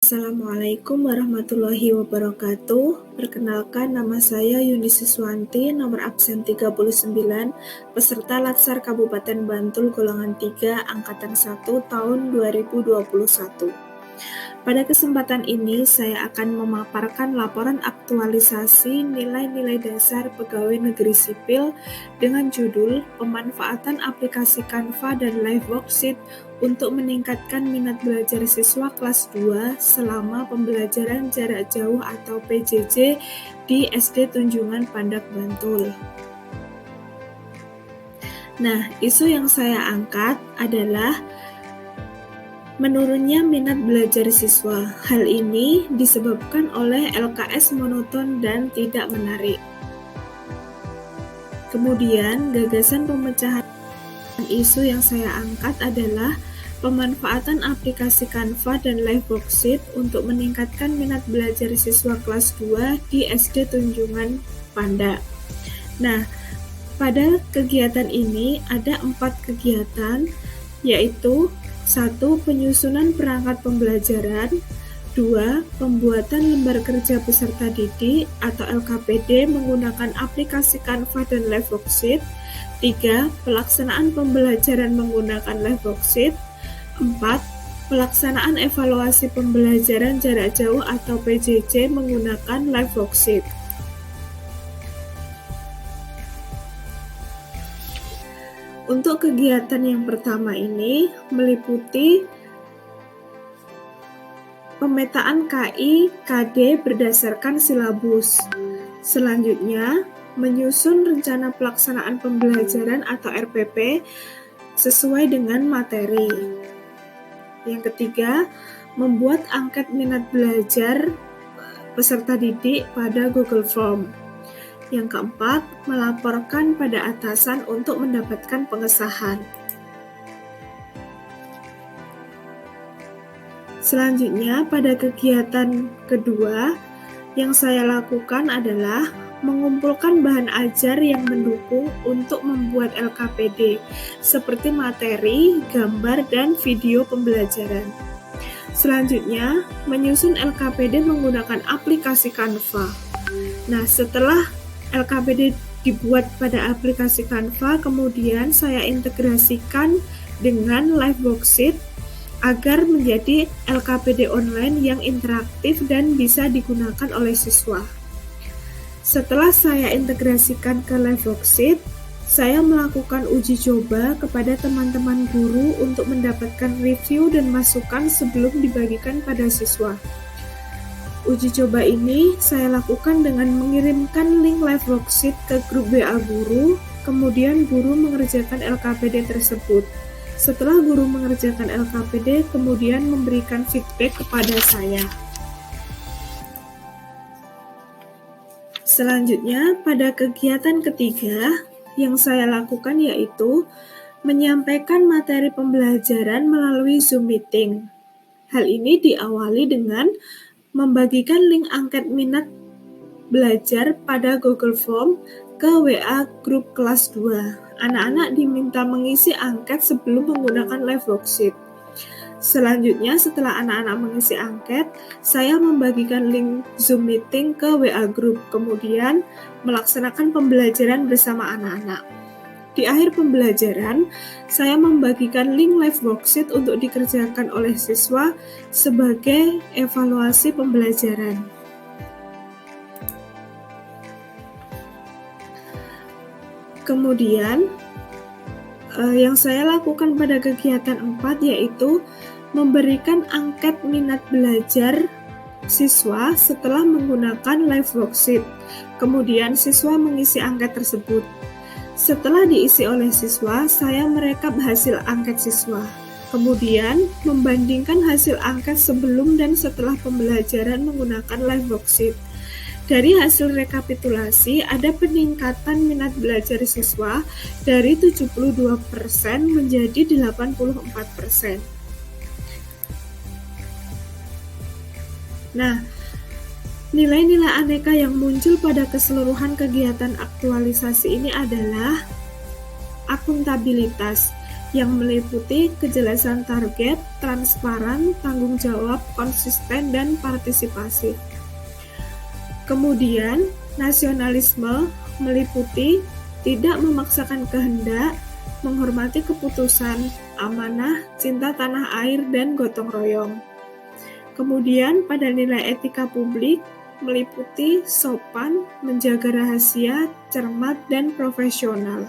Assalamualaikum warahmatullahi wabarakatuh. Perkenalkan, nama saya Yuni Siswanti, nomor absen 39, peserta Latsar Kabupaten Bantul golongan 3, angkatan 1 tahun 2021. Pada kesempatan ini, saya akan memaparkan laporan aktualisasi nilai-nilai dasar pegawai negeri sipil dengan judul Pemanfaatan aplikasi Canva dan Live Worksheet untuk meningkatkan minat belajar siswa kelas 2 selama pembelajaran jarak jauh atau PJJ di SD Tunjungan Pandak Bantul. Nah, isu yang saya angkat adalah menurunnya minat belajar siswa. Hal ini disebabkan oleh LKS monoton dan tidak menarik. Kemudian, gagasan pemecahan isu yang saya angkat adalah pemanfaatan aplikasi Canva dan Live Worksheet untuk meningkatkan minat belajar siswa kelas 2 di SD Tunjungan Pandak. Nah, pada kegiatan ini ada 4 kegiatan, yaitu 1. Penyusunan perangkat pembelajaran. 2. Pembuatan lembar kerja peserta didik atau LKPD menggunakan aplikasi Canva dan Live Worksheet. 3. Pelaksanaan pembelajaran menggunakan Live Worksheet. 4. Pelaksanaan evaluasi pembelajaran jarak jauh atau PJJ menggunakan Live Worksheet. Untuk kegiatan yang pertama ini meliputi pemetaan KI, KD berdasarkan silabus. Selanjutnya, menyusun rencana pelaksanaan pembelajaran atau RPP sesuai dengan materi. Yang ketiga, membuat angket minat belajar peserta didik pada Google Form. Yang keempat, melaporkan pada atasan untuk mendapatkan pengesahan. Selanjutnya, pada kegiatan kedua, yang saya lakukan adalah mengumpulkan bahan ajar yang mendukung untuk membuat LKPD, seperti materi, gambar, dan video pembelajaran. Selanjutnya, menyusun LKPD menggunakan aplikasi Canva. Nah, setelah LKPD dibuat pada aplikasi Canva, kemudian saya integrasikan dengan Live Worksheet agar menjadi LKPD online yang interaktif dan bisa digunakan oleh siswa. Setelah saya integrasikan ke Live Worksheet, saya melakukan uji coba kepada teman-teman guru untuk mendapatkan review dan masukan sebelum dibagikan pada siswa. Uji coba ini saya lakukan dengan mengirimkan link Live Worksheet ke grup WA guru, kemudian guru mengerjakan LKPD tersebut. Setelah guru mengerjakan LKPD, kemudian memberikan feedback kepada saya. Selanjutnya, pada kegiatan ketiga yang saya lakukan yaitu menyampaikan materi pembelajaran melalui Zoom Meeting. Hal ini diawali dengan membagikan link angket minat belajar pada Google Form ke WA grup kelas 2. Anak-anak diminta mengisi angket sebelum menggunakan Live Worksheet. Selanjutnya, setelah anak-anak mengisi angket, saya membagikan link Zoom Meeting ke WA Group, kemudian melaksanakan pembelajaran bersama anak-anak. Di akhir pembelajaran, saya membagikan link Live Worksheet untuk dikerjakan oleh siswa sebagai evaluasi pembelajaran. Kemudian, yang saya lakukan pada kegiatan 4 yaitu memberikan angket minat belajar siswa setelah menggunakan Live Worksheet. Kemudian siswa mengisi angket tersebut. Setelah diisi oleh siswa, saya merekap hasil angket siswa. Kemudian, membandingkan hasil angket sebelum dan setelah pembelajaran menggunakan Live Worksheet. Dari hasil rekapitulasi, ada peningkatan minat belajar siswa dari 72% menjadi 84%. Nah, nilai-nilai aneka yang muncul pada keseluruhan kegiatan aktualisasi ini adalah akuntabilitas. yang meliputi kejelasan target, transparan, tanggung jawab, konsisten, dan partisipasi. Kemudian, nasionalisme meliputi tidak memaksakan kehendak, menghormati keputusan, amanah, cinta tanah air, dan gotong royong. Kemudian, pada nilai etika publik, meliputi sopan, menjaga rahasia, cermat, dan profesional.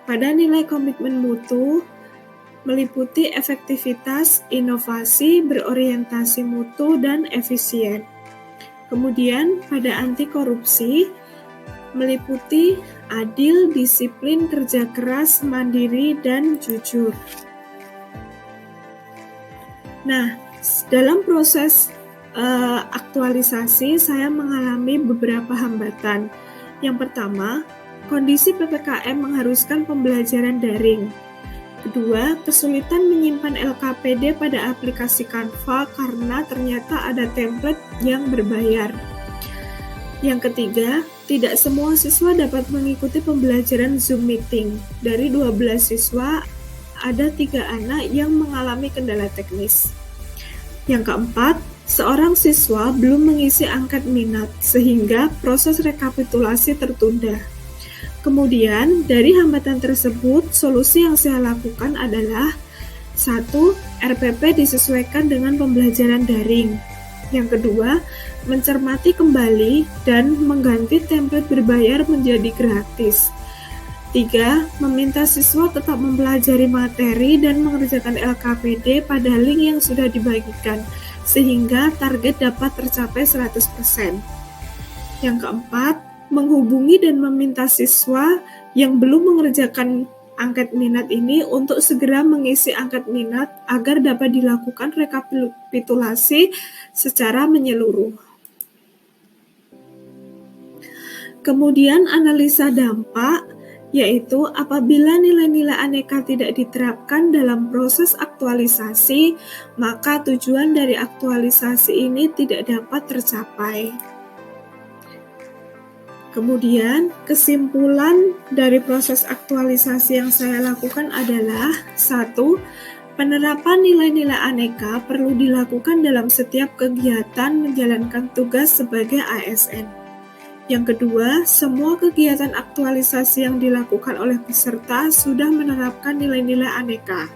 Pada nilai komitmen mutu, meliputi efektivitas, inovasi, berorientasi mutu, dan efisien. Kemudian, pada anti korupsi, meliputi adil, disiplin, kerja keras, mandiri, dan jujur. Nah, dalam proses aktualisasi, saya mengalami beberapa hambatan. Yang pertama, kondisi PPKM mengharuskan pembelajaran daring. Kedua, kesulitan menyimpan LKPD pada aplikasi Canva karena ternyata ada template yang berbayar. Yang ketiga, tidak semua siswa dapat mengikuti pembelajaran Zoom meeting. Dari 12 siswa, ada 3 anak yang mengalami kendala teknis. Yang keempat, seorang siswa belum mengisi angket minat, sehingga proses rekapitulasi tertunda. Kemudian, dari hambatan tersebut, solusi yang saya lakukan adalah 1. RPP disesuaikan dengan pembelajaran daring. Yang kedua, mencermati kembali dan mengganti template berbayar menjadi gratis. 3. Meminta siswa tetap mempelajari materi dan mengerjakan LKPD pada link yang sudah dibagikan, sehingga target dapat tercapai 100%. Yang keempat, menghubungi dan meminta siswa yang belum mengerjakan angket minat ini untuk segera mengisi angket minat agar dapat dilakukan rekapitulasi secara menyeluruh. Kemudian analisa dampak, yaitu apabila nilai-nilai aneka tidak diterapkan dalam proses aktualisasi, maka tujuan dari aktualisasi ini tidak dapat tercapai. Kemudian, kesimpulan dari proses aktualisasi yang saya lakukan adalah 1. Penerapan nilai-nilai aneka perlu dilakukan dalam setiap kegiatan menjalankan tugas sebagai ASN. Yang kedua, semua kegiatan aktualisasi yang dilakukan oleh peserta sudah menerapkan nilai-nilai aneka.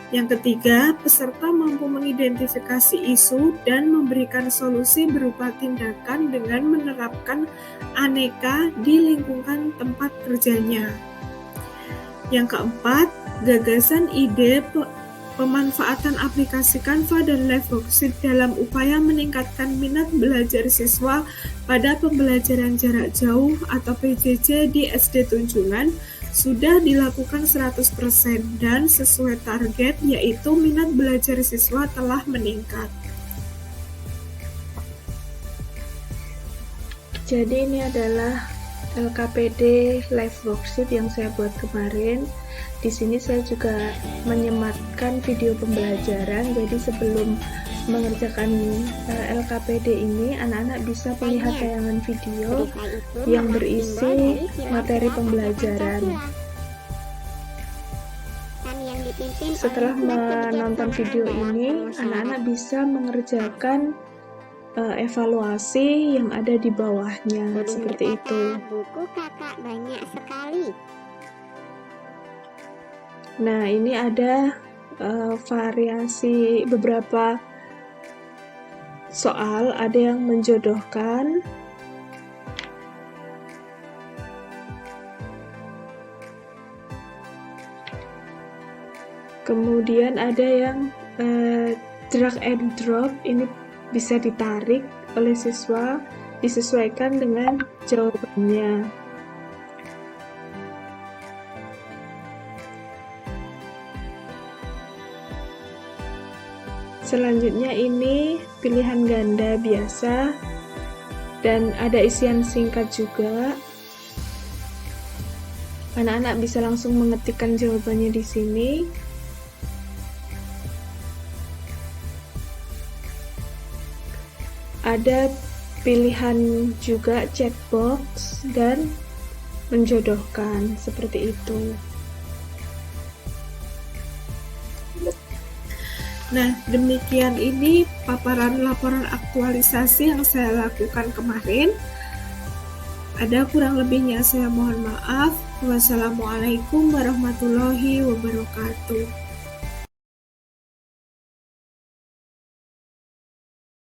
Yang ketiga, peserta mampu mengidentifikasi isu dan memberikan solusi berupa tindakan dengan menerapkan aneka di lingkungan tempat kerjanya. Yang keempat, gagasan ide pemanfaatan aplikasi Canva dan Live Worksheet dalam upaya meningkatkan minat belajar siswa pada pembelajaran jarak jauh atau PJJ di SD Tunjungan sudah dilakukan 100% dan sesuai target, yaitu minat belajar siswa telah meningkat. Jadi ini adalah LKPD Live Worksheet yang saya buat kemarin. Di sini saya juga menyematkan video pembelajaran. Jadi sebelum mengerjakan LKPD ini, anak-anak bisa melihat tayangan video yang berisi materi pembelajaran. Setelah menonton video ini, anak-anak bisa mengerjakan evaluasi yang ada di bawahnya, seperti itu. Buku kakak banyak sekali. Nah, ini ada variasi beberapa soal, ada yang menjodohkan, kemudian ada yang drag and drop, ini bisa ditarik oleh siswa, disesuaikan dengan jawabannya. Selanjutnya ini pilihan ganda biasa dan ada isian singkat juga. Anak-anak bisa langsung mengetikkan jawabannya di sini. Ada pilihan juga checkbox dan menjodohkan, seperti itu. Nah, demikian ini paparan laporan aktualisasi yang saya lakukan kemarin. Ada kurang lebihnya saya mohon maaf. Wassalamualaikum warahmatullahi wabarakatuh.